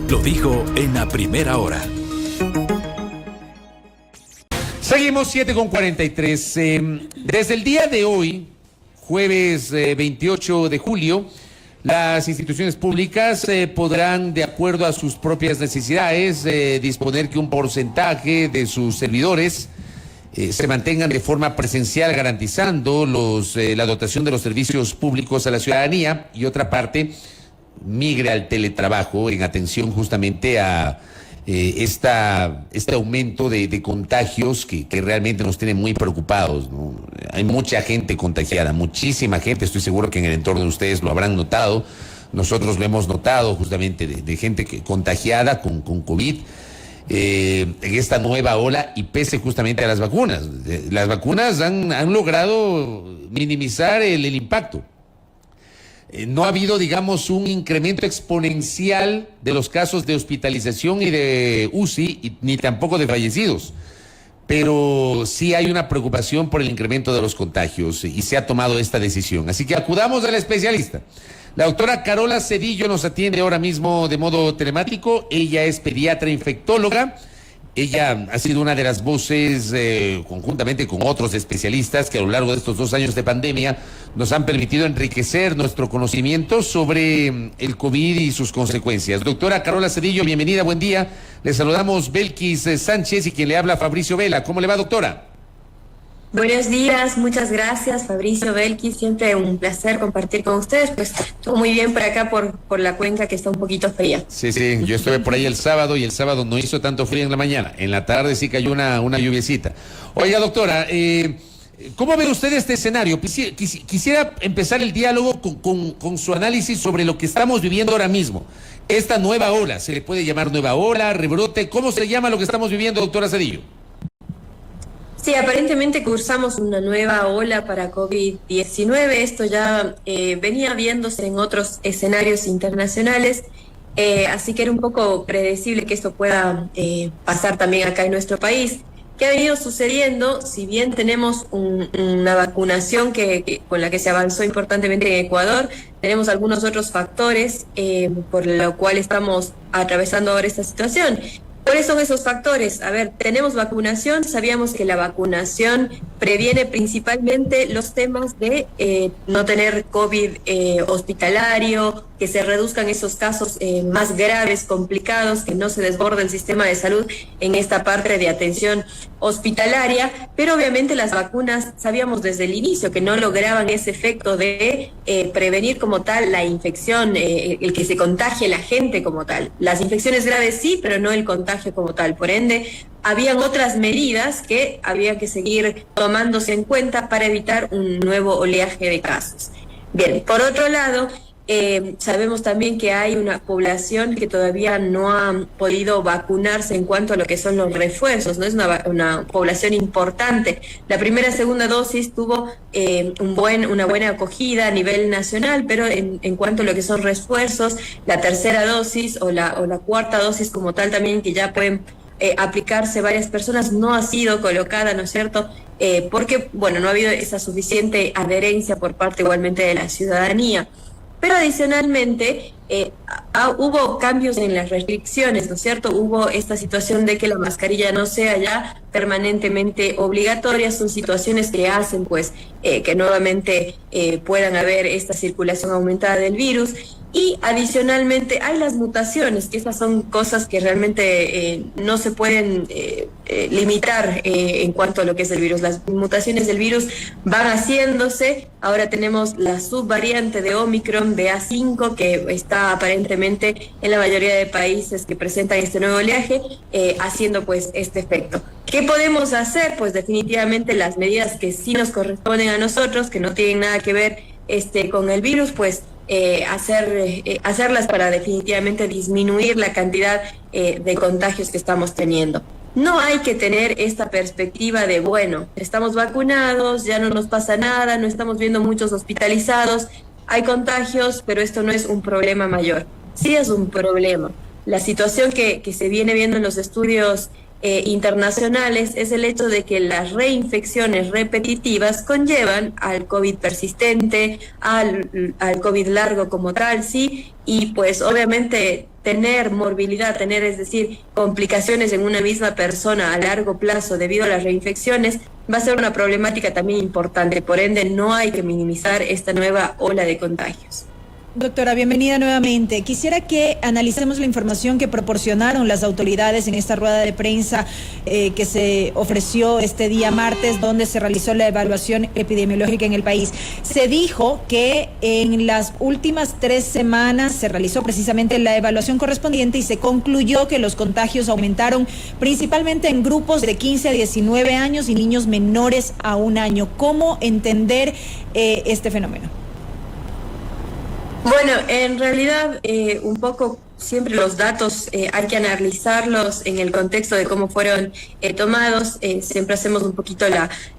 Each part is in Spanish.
lo dijo en la primera hora. Seguimos 7:43. Desde el día de hoy, jueves 28 de julio, las instituciones públicas podrán, de acuerdo a sus propias necesidades, disponer que un porcentaje de sus servidores se mantengan de forma presencial, garantizando la dotación de los servicios públicos a la ciudadanía, y otra parte migre al teletrabajo en atención justamente a este aumento de contagios que realmente nos tiene muy preocupados, ¿no? Hay mucha gente contagiada, muchísima gente, estoy seguro que en el entorno de ustedes lo habrán notado, nosotros lo hemos notado justamente de gente contagiada con COVID en esta nueva ola, y pese justamente a las vacunas. Las vacunas han logrado minimizar el impacto. No ha habido, digamos, un incremento exponencial de los casos de hospitalización y de UCI, ni tampoco de fallecidos. Pero sí hay una preocupación por el incremento de los contagios y se ha tomado esta decisión. Así que acudamos al especialista. La doctora Carola Cedillo nos atiende ahora mismo de modo telemático. Ella es pediatra infectóloga. Ella ha sido una de las voces, conjuntamente con otros especialistas, que a lo largo de estos 2 años de pandemia nos han permitido enriquecer nuestro conocimiento sobre el COVID y sus consecuencias. Doctora Carola Cedillo, bienvenida, buen día. Le saludamos Belkis Sánchez y quien le habla Fabricio Vela. ¿Cómo le va, doctora? Buenos días, muchas gracias, Fabricio, Belkis, siempre un placer compartir con ustedes. Pues todo muy bien por acá, por la cuenca, que está un poquito fría. Sí, yo estuve por ahí el sábado y el sábado no hizo tanto frío en la mañana, en la tarde sí cayó una lluviecita. Oiga, doctora, ¿cómo ve usted este escenario? Quisiera empezar el diálogo con su análisis sobre lo que estamos viviendo ahora mismo. Esta nueva ola, ¿se le puede llamar nueva ola, rebrote? ¿Cómo se llama lo que estamos viviendo, doctora Cedillo? Sí, aparentemente cursamos una nueva ola para COVID-19. Esto ya venía viéndose en otros escenarios internacionales, así que era un poco predecible que esto pueda pasar también acá en nuestro país. ¿Qué ha venido sucediendo? Si bien tenemos una vacunación con la que se avanzó importantemente en Ecuador, tenemos algunos otros factores por lo cual estamos atravesando ahora esta situación. ¿Cuáles son esos factores? A ver, tenemos vacunación, sabíamos que la vacunación previene principalmente los temas de no tener COVID hospitalario, que se reduzcan esos casos más graves, complicados, que no se desborde el sistema de salud en esta parte de atención hospitalaria, pero obviamente las vacunas sabíamos desde el inicio que no lograban ese efecto de prevenir como tal la infección, el que se contagie la gente como tal. Las infecciones graves sí, pero no el contagio como tal. Por ende, habían otras medidas que había que seguir tomándose en cuenta para evitar un nuevo oleaje de casos. Bien, por otro lado, sabemos también que hay una población que todavía no ha podido vacunarse en cuanto a lo que son los refuerzos, ¿no? Es una población importante. La primera y segunda dosis tuvo una buena acogida a nivel nacional, pero en cuanto a lo que son refuerzos, la tercera dosis o la cuarta dosis como tal también, que ya pueden aplicarse varias personas, no ha sido colocada, ¿no es cierto? Porque, bueno, no ha habido esa suficiente adherencia por parte igualmente de la ciudadanía. Pero adicionalmente hubo cambios en las restricciones, ¿no es cierto? Hubo esta situación de que la mascarilla no sea ya permanentemente obligatoria. Son situaciones que hacen pues que nuevamente puedan haber esta circulación aumentada del virus. Y adicionalmente hay las mutaciones, que estas son cosas que realmente no se pueden limitar en cuanto a lo que es el virus. Las mutaciones del virus van haciéndose. Ahora tenemos la subvariante de Omicron, BA5, que está aparentemente en la mayoría de países que presentan este nuevo oleaje, haciendo pues este efecto. ¿Qué podemos hacer? Pues definitivamente las medidas que sí nos corresponden a nosotros, que no tienen nada que ver con el virus, pues hacerlas para definitivamente disminuir la cantidad de contagios que estamos teniendo. No hay que tener esta perspectiva de, bueno, estamos vacunados, ya no nos pasa nada, no estamos viendo muchos hospitalizados, hay contagios, pero esto no es un problema mayor. Sí es un problema. La situación que se viene viendo en los estudios internacionales es el hecho de que las reinfecciones repetitivas conllevan al COVID persistente, al COVID largo como tal, sí, y pues obviamente tener morbilidad, es decir, complicaciones en una misma persona a largo plazo debido a las reinfecciones, va a ser una problemática también importante. Por ende, no hay que minimizar esta nueva ola de contagios. Doctora, bienvenida nuevamente. Quisiera que analicemos la información que proporcionaron las autoridades en esta rueda de prensa que se ofreció este día martes, donde se realizó la evaluación epidemiológica en el país. Se dijo que en las últimas 3 semanas se realizó precisamente la evaluación correspondiente y se concluyó que los contagios aumentaron principalmente en grupos de 15 a 19 años y niños menores a 1 año. ¿Cómo entender este fenómeno? Bueno, en realidad un poco siempre los datos hay que analizarlos en el contexto de cómo fueron tomados. Siempre hacemos un poquito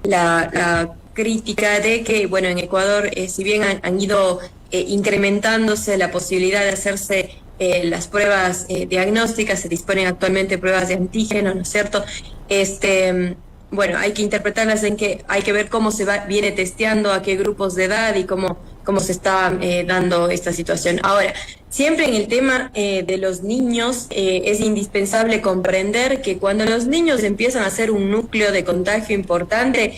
la crítica de que, bueno, en Ecuador, si bien han ido incrementándose la posibilidad de hacerse las pruebas diagnósticas, se disponen actualmente pruebas de antígeno, ¿no es cierto? Bueno, hay que interpretarlas en que hay que ver cómo viene testeando, a qué grupos de edad y cómo se está dando esta situación. Ahora, siempre en el tema de los niños es indispensable comprender que cuando los niños empiezan a ser un núcleo de contagio importante,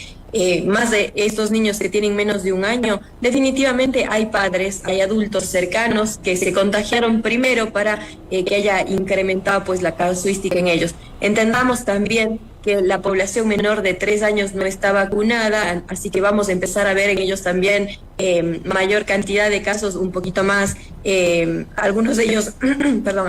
más de estos niños que tienen menos de 1 año, definitivamente hay padres, hay adultos cercanos que se contagiaron primero para que haya incrementado pues la casuística en ellos. Entendamos también que la población menor de 3 años no está vacunada, así que vamos a empezar a ver en ellos también mayor cantidad de casos, un poquito más, algunos de ellos,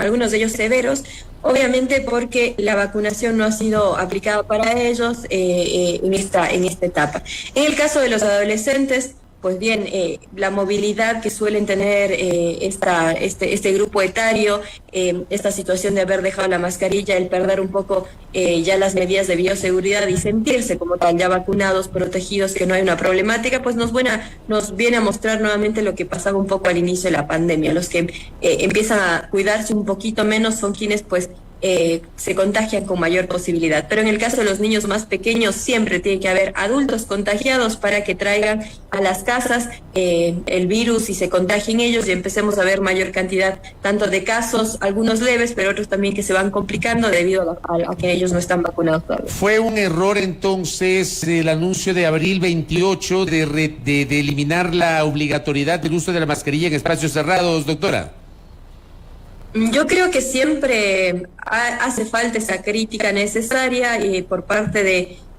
algunos de ellos severos, obviamente porque la vacunación no ha sido aplicada para ellos en esta etapa. En el caso de los adolescentes, pues bien, la movilidad que suelen tener este grupo etario, esta situación de haber dejado la mascarilla, el perder un poco ya las medidas de bioseguridad y sentirse como tal ya vacunados, protegidos, que no hay una problemática, pues nos viene a mostrar nuevamente lo que pasaba un poco al inicio de la pandemia. Los que empiezan a cuidarse un poquito menos son quienes pues se contagian con mayor posibilidad. Pero en el caso de los niños más pequeños siempre tiene que haber adultos contagiados para que traigan a las casas el virus y se contagien ellos y empecemos a ver mayor cantidad tanto de casos, algunos leves, pero otros también que se van complicando debido a que ellos no están vacunados todavía. ¿Fue un error entonces el anuncio de abril 28 de eliminar la obligatoriedad del uso de la mascarilla en espacios cerrados, doctora? Yo creo que siempre hace falta esa crítica necesaria y por parte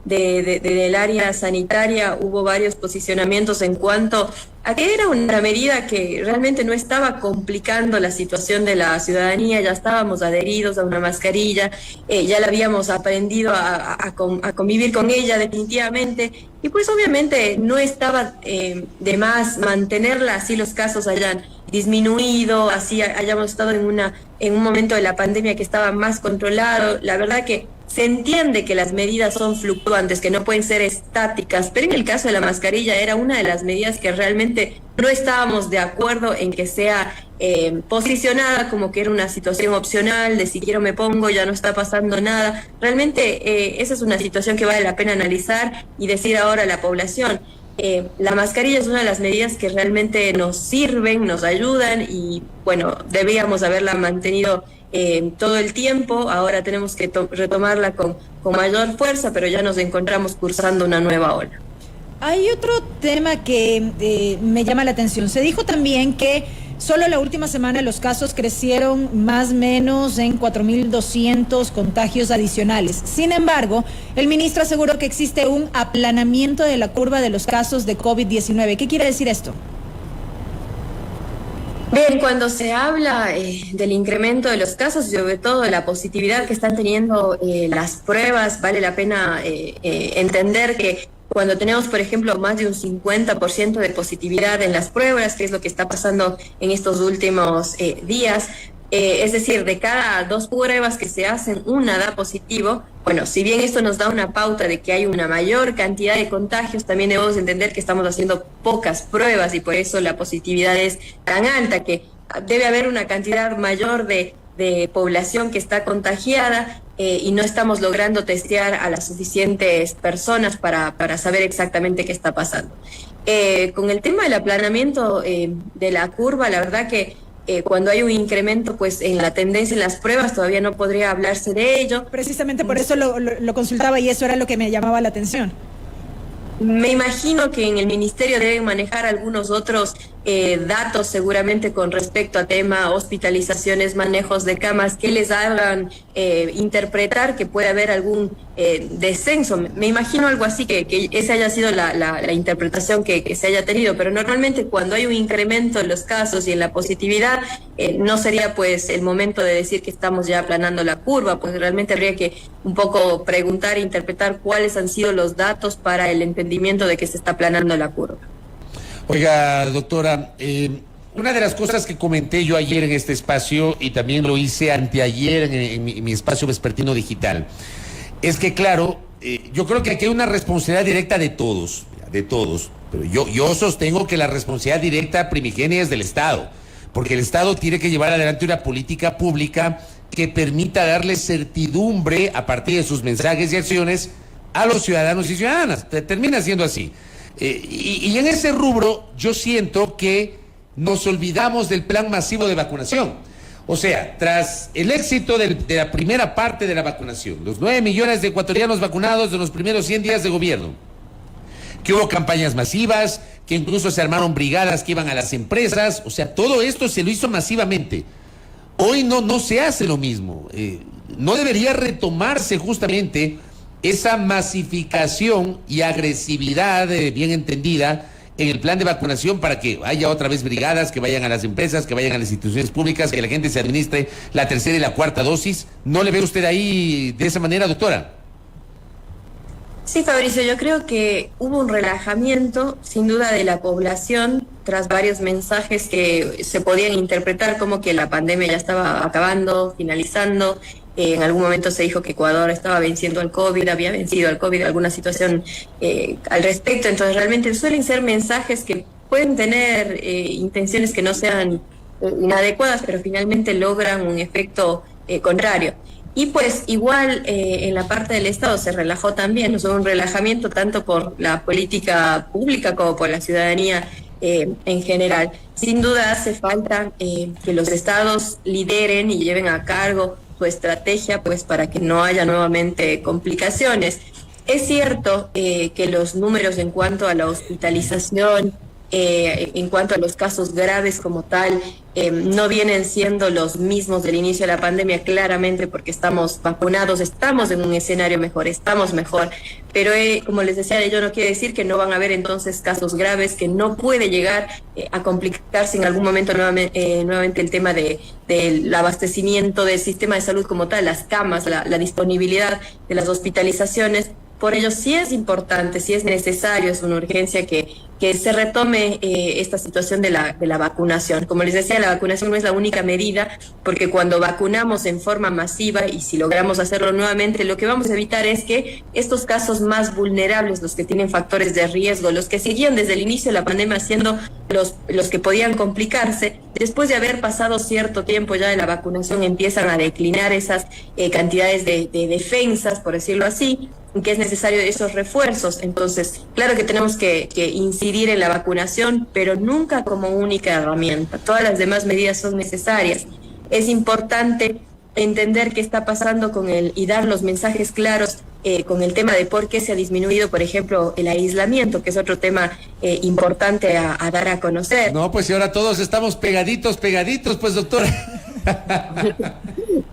del área sanitaria hubo varios posicionamientos en cuanto a que era una medida que realmente no estaba complicando la situación de la ciudadanía, ya estábamos adheridos a una mascarilla, ya la habíamos aprendido a convivir con ella definitivamente, y pues obviamente no estaba de más mantenerla, así los casos hayan disminuido, así hayamos estado en un momento de la pandemia que estaba más controlado. La verdad que se entiende que las medidas son fluctuantes, que no pueden ser estáticas, pero en el caso de la mascarilla era una de las medidas que realmente no estábamos de acuerdo en que sea posicionada como que era una situación opcional, de si quiero me pongo, ya no está pasando nada. Realmente esa es una situación que vale la pena analizar y decir ahora a la población. La mascarilla es una de las medidas que realmente nos sirven, nos ayudan y bueno, debíamos haberla mantenido todo el tiempo. Ahora tenemos que retomarla con mayor fuerza, pero ya nos encontramos cursando una nueva ola. Hay otro tema que me llama la atención. Se dijo también que solo la última semana los casos crecieron más o menos en 4.200 contagios adicionales. Sin embargo, el ministro aseguró que existe un aplanamiento de la curva de los casos de COVID-19. ¿Qué quiere decir esto? Bien, cuando se habla del incremento de los casos, sobre todo de la positividad que están teniendo las pruebas, vale la pena entender que cuando tenemos, por ejemplo, más de un 50% de positividad en las pruebas, que es lo que está pasando en estos últimos días, es decir, de cada 2 pruebas que se hacen, una da positivo. Bueno, si bien esto nos da una pauta de que hay una mayor cantidad de contagios, también debemos entender que estamos haciendo pocas pruebas y por eso la positividad es tan alta, que debe haber una cantidad mayor de población que está contagiada y no estamos logrando testear a las suficientes personas para saber exactamente qué está pasando. Con el tema del aplanamiento de la curva, la verdad que cuando hay un incremento pues en la tendencia en las pruebas todavía no podría hablarse de ello. Precisamente por eso lo consultaba y eso era lo que me llamaba la atención. Me imagino que en el ministerio deben manejar algunos otros datos seguramente con respecto a tema hospitalizaciones, manejos de camas, que les hagan interpretar que puede haber algún descenso. Me imagino algo así, que esa haya sido la interpretación que se haya tenido, pero normalmente cuando hay un incremento en los casos y en la positividad, no sería pues el momento de decir que estamos ya aplanando la curva, pues realmente habría que un poco preguntar e interpretar cuáles han sido los datos para el entendimiento de que se está aplanando la curva. Oiga, doctora, una de las cosas que comenté yo ayer en este espacio y también lo hice anteayer en mi espacio vespertino digital, es que claro, yo creo que aquí hay una responsabilidad directa de todos, pero yo sostengo que la responsabilidad directa primigenia es del Estado, porque el Estado tiene que llevar adelante una política pública que permita darle certidumbre a partir de sus mensajes y acciones a los ciudadanos y ciudadanas. Termina siendo así. Y en ese rubro yo siento que nos olvidamos del plan masivo de vacunación. O sea, tras el éxito de la primera parte de la vacunación, los 9 millones de ecuatorianos vacunados en los primeros 100 días de gobierno, que hubo campañas masivas, que incluso se armaron brigadas que iban a las empresas, o sea, todo esto se lo hizo masivamente. Hoy no se hace lo mismo. No debería retomarse justamente esa masificación y agresividad bien entendida en el plan de vacunación para que haya otra vez brigadas, que vayan a las empresas, que vayan a las instituciones públicas, que la gente se administre la tercera y la cuarta dosis. ¿No le ve usted ahí de esa manera, doctora? Sí, Fabricio, yo creo que hubo un relajamiento, sin duda, de la población tras varios mensajes que se podían interpretar como que la pandemia ya estaba acabando, finalizando. En algún momento se dijo que Ecuador estaba venciendo al COVID, había vencido al COVID, alguna situación al respecto. Entonces, realmente suelen ser mensajes que pueden tener intenciones que no sean inadecuadas, pero finalmente logran un efecto contrario. Y pues igual en la parte del Estado se relajó también, hubo un relajamiento tanto por la política pública como por la ciudadanía en general. Sin duda hace falta que los estados lideren y lleven a cargo su estrategia pues para que no haya nuevamente complicaciones. Es cierto que los números en cuanto a la hospitalización, en cuanto a los casos graves como tal, no vienen siendo los mismos del inicio de la pandemia, claramente porque estamos vacunados, estamos en un escenario mejor, estamos mejor, pero como les decía, ello no quiere decir que no van a haber entonces casos graves, que no puede llegar a complicarse en algún momento nuevamente el tema del abastecimiento del sistema de salud como tal, las camas, la disponibilidad de las hospitalizaciones. Por ello sí es importante, sí es necesario, es una urgencia que se retome esta situación de la vacunación. Como les decía, la vacunación no es la única medida, porque cuando vacunamos en forma masiva y si logramos hacerlo nuevamente, lo que vamos a evitar es que estos casos más vulnerables, los que tienen factores de riesgo, los que seguían desde el inicio de la pandemia siendo los que podían complicarse, después de haber pasado cierto tiempo ya de la vacunación empiezan a declinar esas cantidades de defensas, por decirlo así, que es necesario esos refuerzos. Entonces, claro que tenemos que incidir en la vacunación, pero nunca como única herramienta. Todas las demás medidas son necesarias. Es importante entender qué está pasando y dar los mensajes claros con el tema de por qué se ha disminuido, por ejemplo, el aislamiento, que es otro tema importante a dar a conocer. No, pues y ahora todos estamos pegaditos, pues, doctora.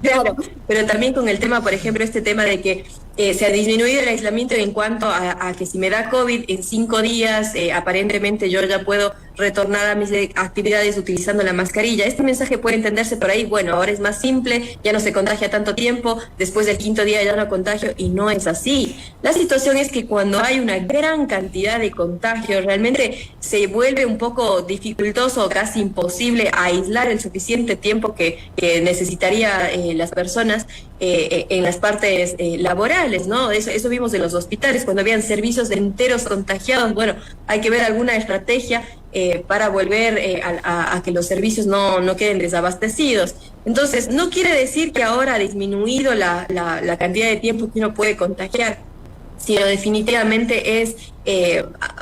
Claro, pero también con el tema, por ejemplo, este tema de que se ha disminuido el aislamiento en cuanto a que si me da COVID en 5 días, aparentemente yo ya puedo retornar a mis actividades utilizando la mascarilla. Este mensaje puede entenderse por ahí, bueno, ahora es más simple, ya no se contagia tanto tiempo, después del 5.º día ya no contagio, y no es así. La situación es que cuando hay una gran cantidad de contagios, realmente se vuelve un poco dificultoso o casi imposible aislar el suficiente tiempo que necesitaría las personas en las partes laborales, ¿no? Eso vimos en los hospitales, cuando habían servicios enteros contagiados. Bueno, hay que ver alguna estrategia para volver a que los servicios no queden desabastecidos. Entonces, no quiere decir que ahora ha disminuido la cantidad de tiempo que uno puede contagiar, sino definitivamente es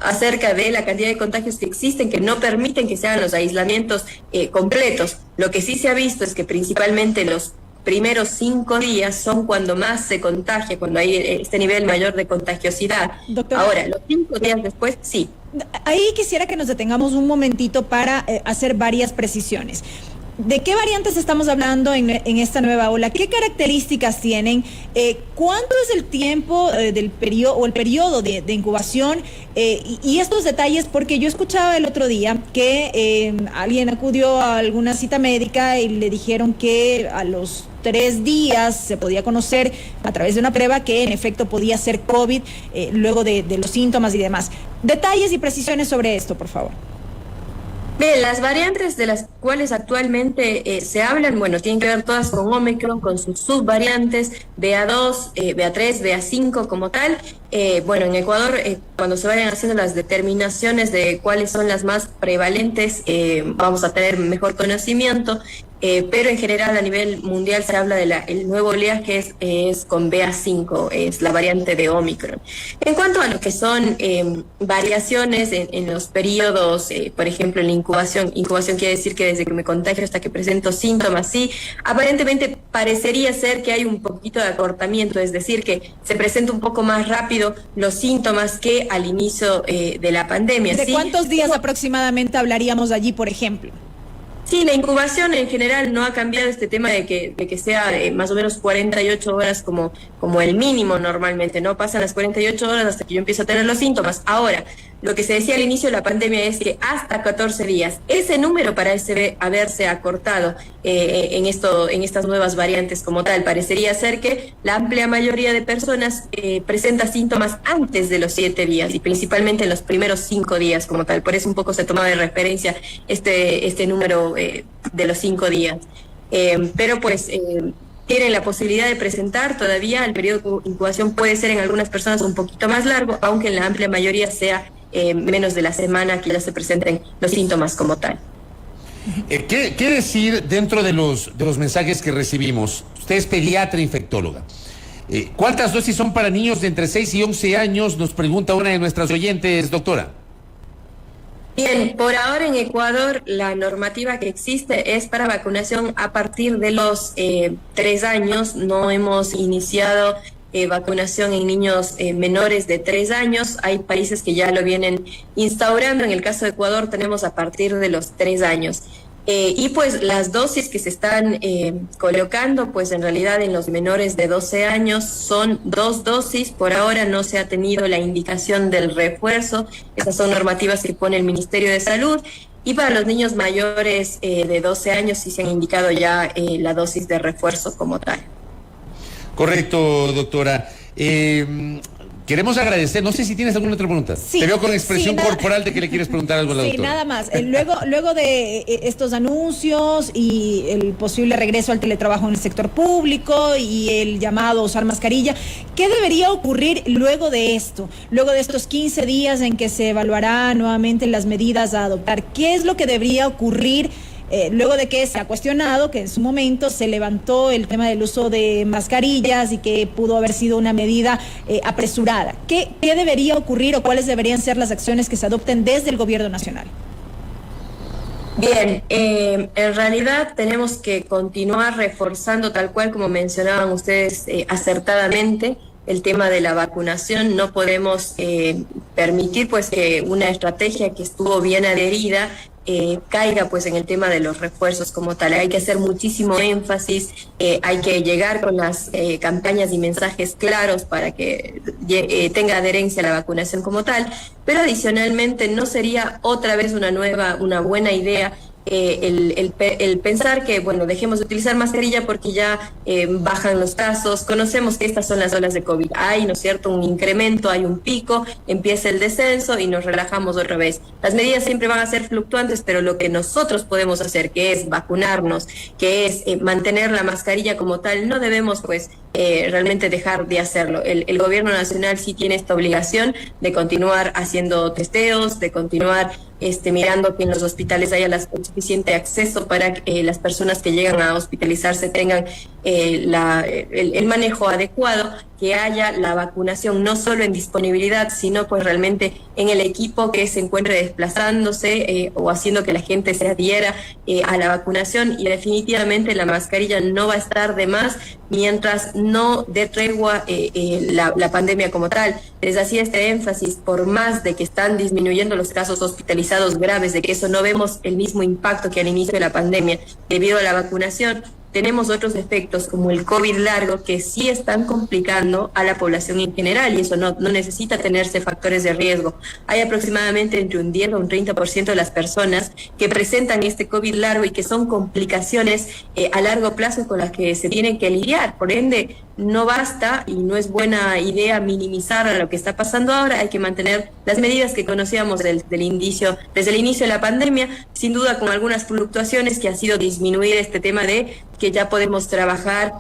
acerca de la cantidad de contagios que existen, que no permiten que se hagan los aislamientos completos. Lo que sí se ha visto es que principalmente los primeros 5 días son cuando más se contagia, cuando hay este nivel mayor de contagiosidad. Doctora, ahora, los 5 días después, sí. Ahí quisiera que nos detengamos un momentito para hacer varias precisiones. ¿De qué variantes estamos hablando en esta nueva ola? ¿Qué características tienen? ¿Cuánto es el tiempo del periodo o el periodo de incubación? Y estos detalles, porque yo escuchaba el otro día que alguien acudió a alguna cita médica y le dijeron que a los 3 días se podía conocer a través de una prueba que en efecto podía ser COVID, luego de los síntomas y demás. Detalles y precisiones sobre esto, por favor. Bien, las variantes de las cuales actualmente se hablan, bueno, tienen que ver todas con Omicron, con sus subvariantes, BA2, BA3, BA5 como tal. Bueno, en Ecuador, cuando se vayan haciendo las determinaciones de cuáles son las más prevalentes, vamos a tener mejor conocimiento. Pero en general a nivel mundial se habla de el nuevo oleaje es con BA5, es la variante de Omicron. En cuanto a lo que son variaciones en los periodos, por ejemplo en la incubación quiere decir que desde que me contagio hasta que presento síntomas, sí, aparentemente parecería ser que hay un poquito de acortamiento, es decir, que se presenta un poco más rápido los síntomas que al inicio de la pandemia. ¿De cuántos días aproximadamente hablaríamos allí, por ejemplo? Sí, la incubación en general no ha cambiado este tema de que sea más o menos 48 horas como el mínimo normalmente, ¿no? Pasan las 48 horas hasta que yo empiezo a tener los síntomas. Ahora, lo que se decía al inicio de la pandemia es que hasta 14 días. Ese número parece haberse acortado en estas nuevas variantes como tal. Parecería ser que la amplia mayoría de personas presenta síntomas antes de los 7 días y principalmente en los primeros 5 días como tal. Por eso un poco se toma de referencia este número de los 5 días. Pero pues tienen la posibilidad de presentar todavía, el periodo de incubación puede ser en algunas personas un poquito más largo, aunque en la amplia mayoría sea menos de la semana que ya se presenten los síntomas como tal. ¿Qué decir dentro de los mensajes que recibimos? Usted es pediatra infectóloga. ¿Cuántas dosis son para niños de entre 6 y 11 años? Nos pregunta una de nuestras oyentes, doctora. Bien, por ahora en Ecuador la normativa que existe es para vacunación a partir de los 3 años. No hemos iniciado vacunación en niños menores de 3 años. Hay países que ya lo vienen instaurando. En el caso de Ecuador tenemos a partir de los 3 años. Y pues las dosis que se están colocando, pues en realidad en los menores de 12 años son 2 dosis. Por ahora no se ha tenido la indicación del refuerzo. Esas son normativas que pone el Ministerio de Salud. Y para los niños mayores de 12 años sí se han indicado ya la dosis de refuerzo como tal. Correcto, doctora. Queremos agradecer, no sé si tienes alguna otra pregunta. Sí, te veo con expresión sí, corporal de que le quieres preguntar algo a la doctora. Sí, nada más. Luego de estos anuncios y el posible regreso al teletrabajo en el sector público y el llamado a usar mascarilla, ¿qué debería ocurrir luego de esto? Luego de estos 15 días en que se evaluará nuevamente las medidas a adoptar, ¿qué es lo que debería ocurrir? Luego de que se ha cuestionado que en su momento se levantó el tema del uso de mascarillas y que pudo haber sido una medida apresurada. ¿Qué debería ocurrir o cuáles deberían ser las acciones que se adopten desde el gobierno nacional? Bien, en realidad tenemos que continuar reforzando, tal cual como mencionaban ustedes acertadamente, el tema de la vacunación. No podemos permitir pues que una estrategia que estuvo bien adherida caiga pues en el tema de los refuerzos como tal. Hay que hacer muchísimo énfasis, hay que llegar con las campañas y mensajes claros para que tenga adherencia a la vacunación como tal, pero adicionalmente no sería otra vez una buena idea el pensar que, bueno, dejemos de utilizar mascarilla porque ya bajan los casos. Conocemos que estas son las olas de COVID. Hay, ¿no es cierto?, un incremento, hay un pico, empieza el descenso y nos relajamos otra vez. Las medidas siempre van a ser fluctuantes, pero lo que nosotros podemos hacer, que es vacunarnos, que es mantener la mascarilla como tal, no debemos pues realmente dejar de hacerlo. El gobierno nacional sí tiene esta obligación de continuar haciendo testeos, de continuar mirando que en los hospitales haya el suficiente acceso para que las personas que llegan a hospitalizarse tengan el manejo adecuado, que haya la vacunación no solo en disponibilidad, sino pues realmente en el equipo que se encuentre desplazándose o haciendo que la gente se adhiera a la vacunación. Y definitivamente la mascarilla no va a estar de más mientras no dé tregua la pandemia como tal. Les hacía este énfasis, por más de que están disminuyendo los casos hospitalizados graves, de que eso no vemos el mismo impacto que al inicio de la pandemia debido a la vacunación, tenemos otros efectos como el COVID largo que sí están complicando a la población en general, y eso no necesita tenerse factores de riesgo. Hay aproximadamente entre un 10 o un 30% de las personas que presentan este COVID largo y que son complicaciones a largo plazo con las que se tienen que lidiar. Por ende, no basta y no es buena idea minimizar lo que está pasando ahora. Hay que mantener las medidas que conocíamos desde el inicio de la pandemia, sin duda con algunas fluctuaciones que ha sido disminuir este tema de que ya podemos trabajar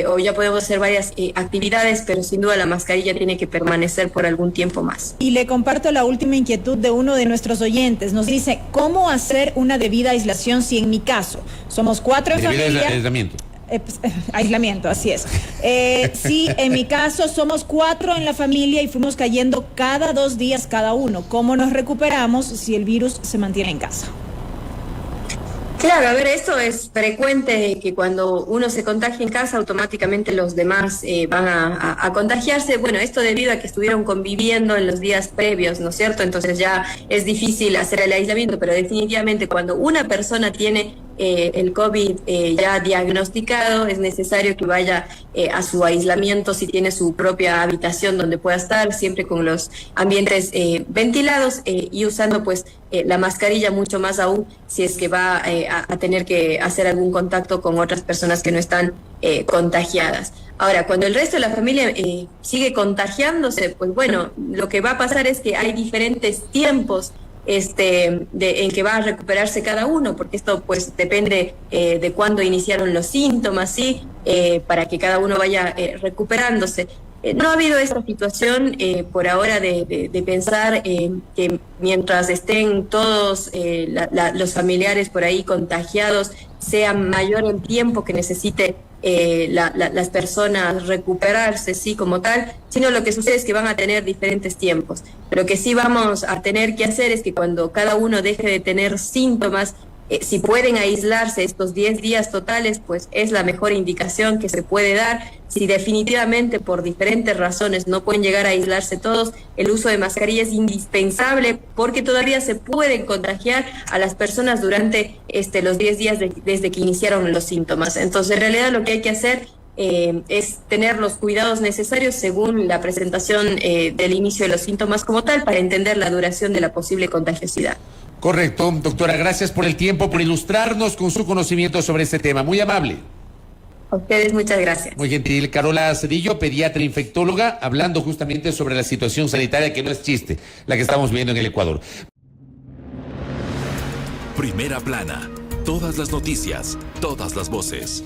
o ya podemos hacer varias actividades, pero sin duda la mascarilla tiene que permanecer por algún tiempo más. Y le comparto la última inquietud de uno de nuestros oyentes. Nos dice, ¿cómo hacer una debida aislación si en mi caso somos 4 en familia? Aislamiento. Aislamiento, así es. Sí, en mi caso somos 4 en la familia y fuimos cayendo cada 2 días cada uno. ¿Cómo nos recuperamos si el virus se mantiene en casa? Claro, a ver, esto es frecuente, que cuando uno se contagia en casa, automáticamente los demás van a contagiarse. Bueno, esto debido a que estuvieron conviviendo en los días previos, ¿no es cierto? Entonces ya es difícil hacer el aislamiento, pero definitivamente cuando una persona tiene el COVID ya diagnosticado, es necesario que vaya a su aislamiento si tiene su propia habitación donde pueda estar, siempre con los ambientes ventilados y usando pues la mascarilla, mucho más aún si es que va a tener que hacer algún contacto con otras personas que no están contagiadas. Ahora, cuando el resto de la familia sigue contagiándose, pues bueno, lo que va a pasar es que hay diferentes tiempos en que va a recuperarse cada uno, porque esto pues depende de cuándo iniciaron los síntomas, ¿sí? Para que cada uno vaya recuperándose. No ha habido esta situación por ahora de pensar que mientras estén todos los familiares por ahí contagiados, sea mayor el tiempo que necesite las personas recuperarse, sí, como tal, sino lo que sucede es que van a tener diferentes tiempos. Lo que sí vamos a tener que hacer es que cuando cada uno deje de tener síntomas, si pueden aislarse estos 10 días totales, pues es la mejor indicación que se puede dar. Si definitivamente por diferentes razones no pueden llegar a aislarse todos, el uso de mascarilla es indispensable, porque todavía se pueden contagiar a las personas durante los 10 días desde que iniciaron los síntomas. Entonces, en realidad lo que hay que hacer es tener los cuidados necesarios según la presentación del inicio de los síntomas como tal, para entender la duración de la posible contagiosidad. Correcto, doctora, gracias por el tiempo, por ilustrarnos con su conocimiento sobre este tema. Muy amable. A ustedes, muchas gracias. Muy gentil. Carola Cedillo, pediatra infectóloga, hablando justamente sobre la situación sanitaria, que no es chiste, la que estamos viviendo en el Ecuador. Primera plana. Todas las noticias, todas las voces.